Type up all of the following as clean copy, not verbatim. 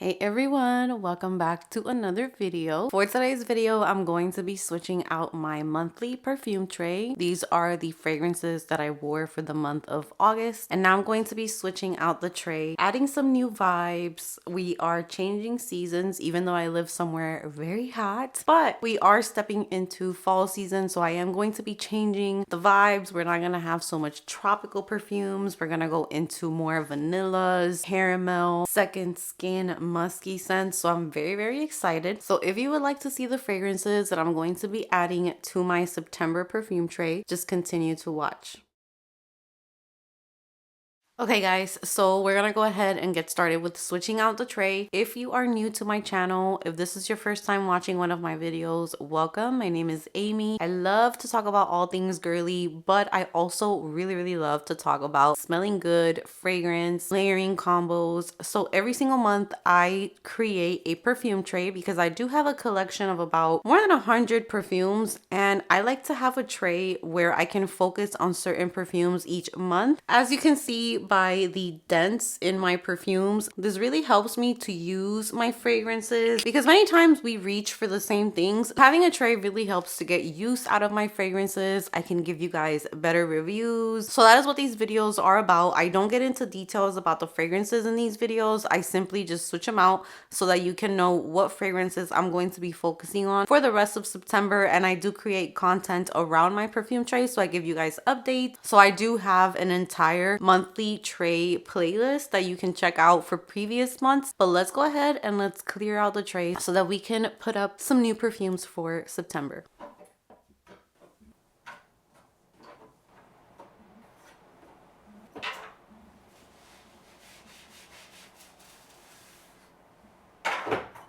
Hey everyone, welcome back to another video. For today's video, I'm going to be switching out my monthly perfume tray. These are the fragrances that I wore for the month of August, and now I'm going to be switching out the tray, adding some new vibes. We are changing seasons, even though I live somewhere very hot, but we are stepping into fall season, so I am going to be changing the vibes. We're not gonna have so much tropical perfumes. We're gonna go into more vanillas, caramel, second skin, musky scents. So I'm very excited. So if you would like to see the fragrances that I'm going to be adding to my September perfume tray, just continue to watch. Okay guys, so we're gonna go ahead and get started with switching out the tray. If you are new to my channel, if this is your first time watching one of my videos, welcome. My name is Amy. I love to talk about all things girly, but I also really love to talk about smelling good, fragrance, layering combos. So every single month I create a perfume tray because I do have a collection of about more than 100 perfumes, and I like to have a tray where I can focus on certain perfumes each month. As you can see by the dents in my perfumes, this really helps me to use my fragrances because many times we reach for the same things. Having a tray really helps to get use out of my fragrances. I can give you guys better reviews. So that is what these videos are about. I don't get into details about the fragrances in these videos. I simply just switch them out so that you can know what fragrances I'm going to be focusing on for the rest of September. And I do create content around my perfume tray, so I give you guys updates. So I do have an entire monthly tray playlist that you can check out for previous months, but let's go ahead and let's clear out the tray so that we can put up some new perfumes for September.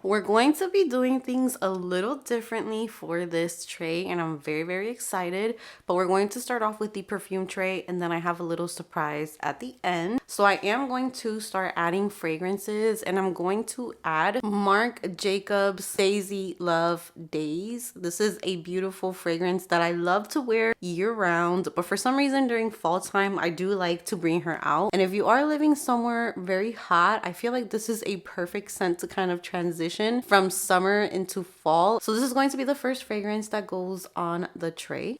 We're going to be doing things a little differently for this tray, and I'm very excited. But we're going to start off with the perfume tray, and then I have a little surprise at the end. So I am going to start adding fragrances, and I'm going to add Marc Jacobs Daisy Love DAZE. This is a beautiful fragrance that I love to wear year round, but for some reason during fall time I do like to bring her out. And if you are living somewhere very hot, I feel like this is a perfect scent to kind of transition from summer into fall. So this is going to be the first fragrance that goes on the tray.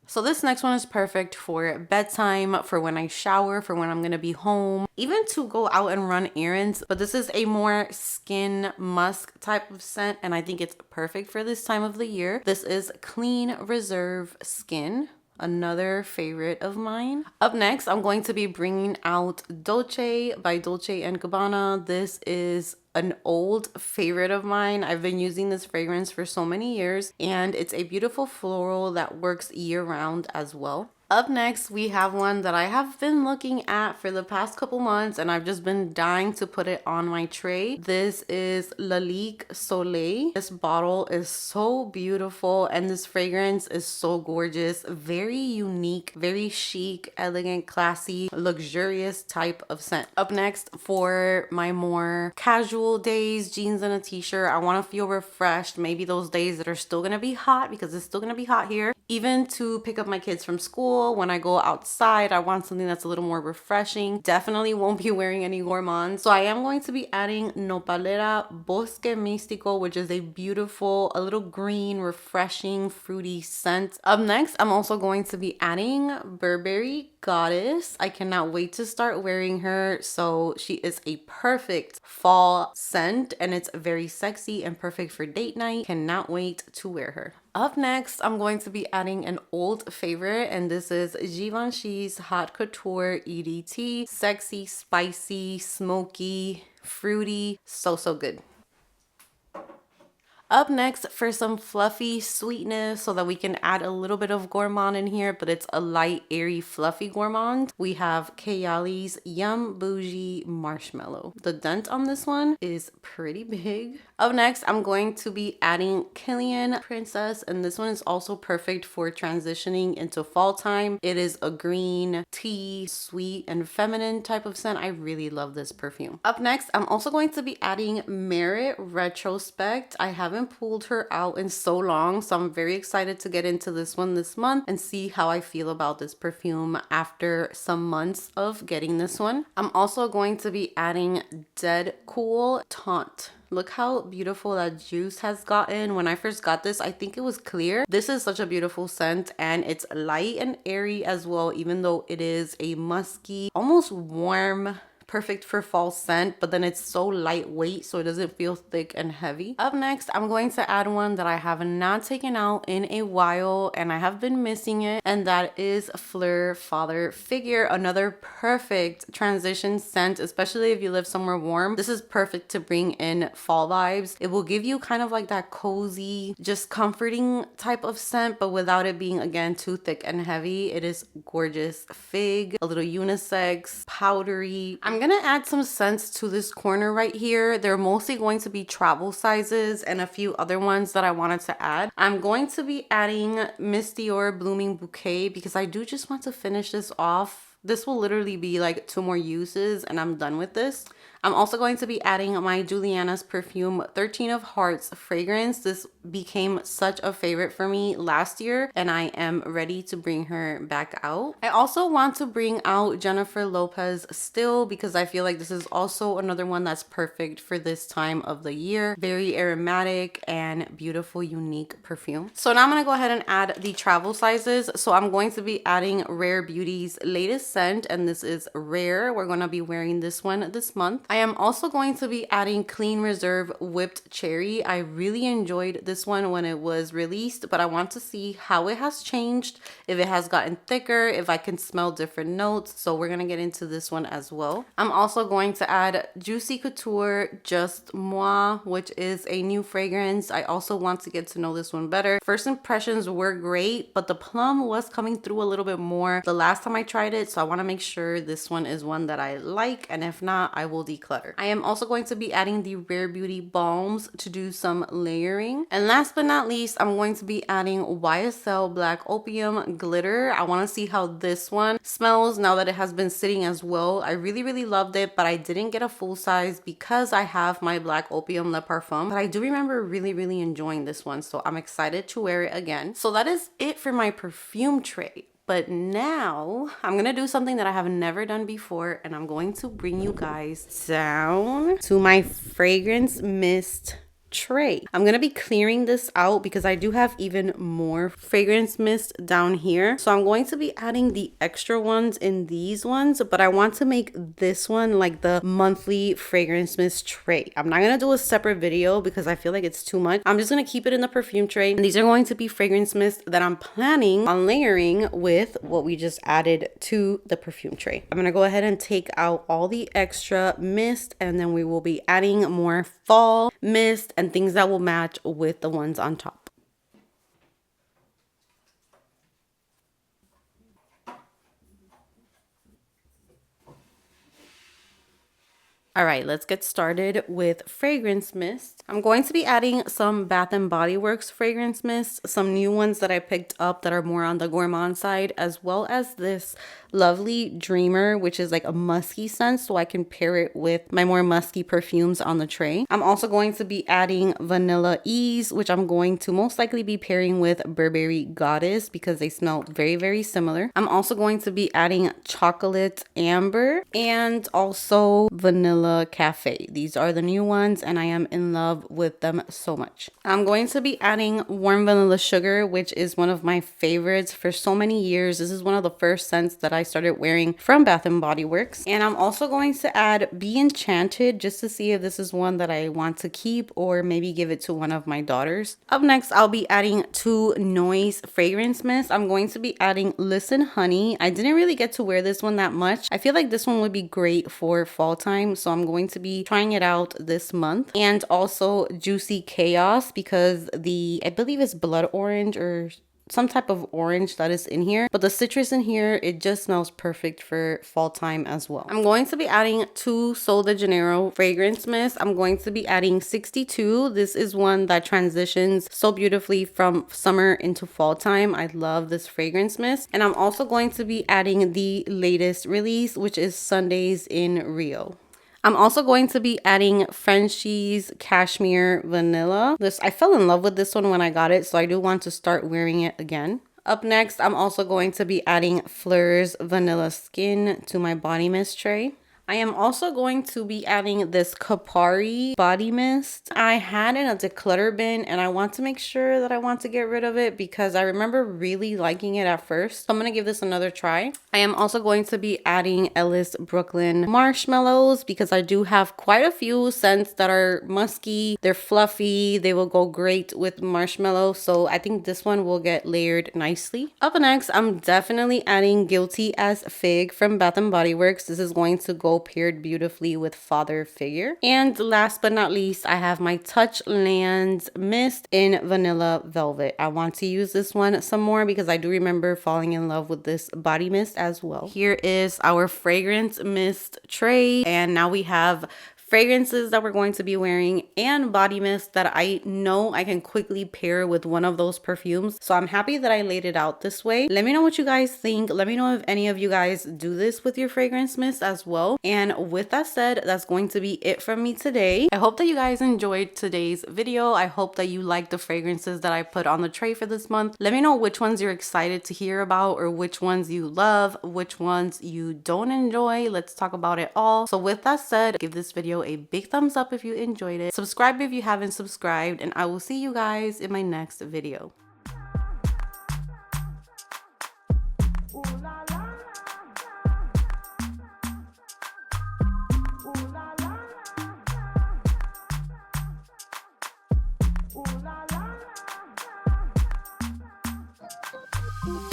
So this next one is perfect for bedtime, for when I shower, for when I'm gonna be home, even to go out and run errands. But this is a more skin musk type of scent, and I think it's perfect for this time of the year. This is Clean Reserve Skin, another favorite of mine. Up next, I'm going to be bringing out Dolce by Dolce & Gabbana. This is an old favorite of mine. I've been using this fragrance for so many years, and it's a beautiful floral that works year round as well. Up next, we have one that I have been looking at for the past couple months, and I've just been dying to put it on my tray. This is Lalique Soleil. This bottle is so beautiful, and this fragrance is so gorgeous. Very unique, very chic, elegant, classy, luxurious type of scent. Up next, for my more casual days, jeans and a t-shirt, I want to feel refreshed. Maybe those days that are still gonna be hot, because it's still gonna be hot here. Even to pick up my kids from school, when I go outside, I want something that's a little more refreshing. Definitely won't be wearing any gourmands. So I am going to be adding Nopalera Bosque Místico, which is a beautiful, a little green, refreshing, fruity scent. Up next, I'm also going to be adding Burberry Goddess. I cannot wait to start wearing her. So she is a perfect fall scent, and it's very sexy and perfect for date night. Cannot wait to wear her. Up next, I'm going to be adding an old favorite, and this is Givenchy's Haute Couture EDT. Sexy, spicy, smoky, fruity, so good. Up next, for some fluffy sweetness so that we can add a little bit of gourmand in here, but it's a light, airy, fluffy gourmand, we have Kayali's Yum Bougie Marshmallow. The dent on this one is pretty big. Up next, I'm going to be adding Kilian Princess, and this one is also perfect for transitioning into fall time. It is a green tea, sweet and feminine type of scent. I really love this perfume. Up next, I'm also going to be adding Merit Retrospect. I haven't haven't pulled her out in so long, so I'm very excited to get into this one this month and see how I feel about this perfume after some months of getting this one. I'm also going to be adding Dead Cool Taunt. Look how beautiful that juice has gotten. When I first got this, I think it was clear. This is such a beautiful scent, and it's light and airy as well, even though it is a musky, almost warm, perfect for fall scent, but then it's so lightweight so it doesn't feel thick and heavy. Up next, I'm going to add one that I have not taken out in a while and I have been missing it, and that is Fleur Father Figure. Another perfect transition scent, especially if you live somewhere warm. This is perfect to bring in fall vibes. It will give you kind of like that cozy, just comforting type of scent, but without it being, again, too thick and heavy. It is gorgeous. Fig, a little unisex, powdery. I'm gonna add some scents to this corner right here. They're mostly going to be travel sizes and a few other ones that I wanted to add. I'm going to be adding Miss Dior Blooming Bouquet because I do just want to finish this off. This will literally be like 2 more uses and I'm done with this. I'm also going to be adding my Juliana's Perfume 13 of Hearts fragrance. This became such a favorite for me last year and I am ready to bring her back out. I also want to bring out Jennifer Lopez Still because I feel like this is also another one that's perfect for this time of the year. Very aromatic and beautiful, unique perfume. So now I'm going to go ahead and add the travel sizes. So I'm going to be adding Rare Beauty's latest scent, and this is Rare. We're going to be wearing this one this month. I am also going to be adding Clean Reserve Whipped Cherry. I really enjoyed this one when it was released, but I want to see how it has changed, if it has gotten thicker, if I can smell different notes. So we're going to get into this one as well. I'm also going to add Juicy Couture Just Moi, which is a new fragrance. I also want to get to know this one better. First impressions were great, but the plum was coming through a little bit more the last time I tried it. So I want to make sure this one is one that I like, and if not, I will declutter. I am also going to be adding the Rare Beauty balms to do some layering. And last but not least, I'm going to be adding YSL Black Opium Glitter. I want to see how this one smells now that it has been sitting as well. I really loved it, but I didn't get a full size because I have my Black Opium Le Parfum. But I do remember really enjoying this one, so I'm excited to wear it again. So that is it for my perfume tray. But now I'm gonna do something that I have never done before, and I'm going to bring you guys down to my fragrance mist tray. I'm gonna be clearing this out because I do have even more fragrance mist down here. So I'm going to be adding the extra ones in these ones, but I want to make this one like the monthly fragrance mist tray. I'm not gonna do a separate video because I feel like it's too much. I'm just gonna keep it in the perfume tray. And these are going to be fragrance mist that I'm planning on layering with what we just added to the perfume tray. I'm gonna go ahead and take out all the extra mist, and then we will be adding more fall mist and things that will match with the ones on top. All right, let's get started with fragrance mist. I'm going to be adding some Bath & Body Works fragrance mist, some new ones that I picked up that are more on the gourmand side, as well as this lovely Dreamer, which is like a musky scent, so I can pair it with my more musky perfumes on the tray. I'm also going to be adding Vanilla Ease, which I'm going to most likely be pairing with Burberry Goddess because they smell very similar. I'm also going to be adding Chocolate Amber and also Vanilla Cafe. These are the new ones and I am in love with them so much. I'm going to be adding Warm Vanilla Sugar, which is one of my favorites for so many years. This is one of the first scents that I started wearing from Bath & Body Works. And I'm also going to add Be Enchanted just to see if this is one that I want to keep or maybe give it to one of my daughters. Up next, I'll be adding 2 Noise fragrance mists. I'm going to be adding Listen Honey. I didn't really get to wear this one that much. I feel like this one would be great for fall time, so I'm going to be trying it out this month. And also Juicy Chaos because I believe it's blood orange or some type of orange that is in here, but the citrus in here, it just smells perfect for fall time as well. I'm going to be adding 2 Sol de Janeiro fragrance mists. I'm going to be adding 62. This is one that transitions so beautifully from summer into fall time. I love this fragrance mist. And I'm also going to be adding the latest release, which is Sundays in Rio. I'm also going to be adding Frenchie's Cashmere Vanilla. I fell in love with this one when I got it, so I do want to start wearing it again. Up next, I'm also going to be adding Fleur's Vanilla Skin to my body mist tray. I am also going to be adding this Kapari body mist. I had in a declutter bin and I want to make sure that I want to get rid of it because I remember really liking it at first. So I'm going to give this another try. I am also going to be adding Ellis Brooklyn marshmallows because I do have quite a few scents that are musky. They're fluffy. They will go great with marshmallow. So I think this one will get layered nicely. Up next, I'm definitely adding Guilty as Fig from Bath & Body Works. This is going to go paired beautifully with Father Figure. And last but not least, I have my Touchlands Mist in Vanilla Velvet. I want to use this one some more because I do remember falling in love with this body mist as well. Here is our fragrance mist tray, and now we have fragrances that we're going to be wearing and body mist that I know I can quickly pair with one of those perfumes. So I'm happy that I laid it out this way. Let me know what you guys think. Let me know if any of you guys do this with your fragrance mist as well. And with that said, that's going to be it from me today. I hope that you guys enjoyed today's video. I hope that you liked the fragrances that I put on the tray for this month. Let me know which ones you're excited to hear about or which ones you love, which ones you don't enjoy. Let's talk about it all. So with that said, give this video a big thumbs up if you enjoyed it. Subscribe if you haven't subscribed, and I will see you guys in my next video. Ooh.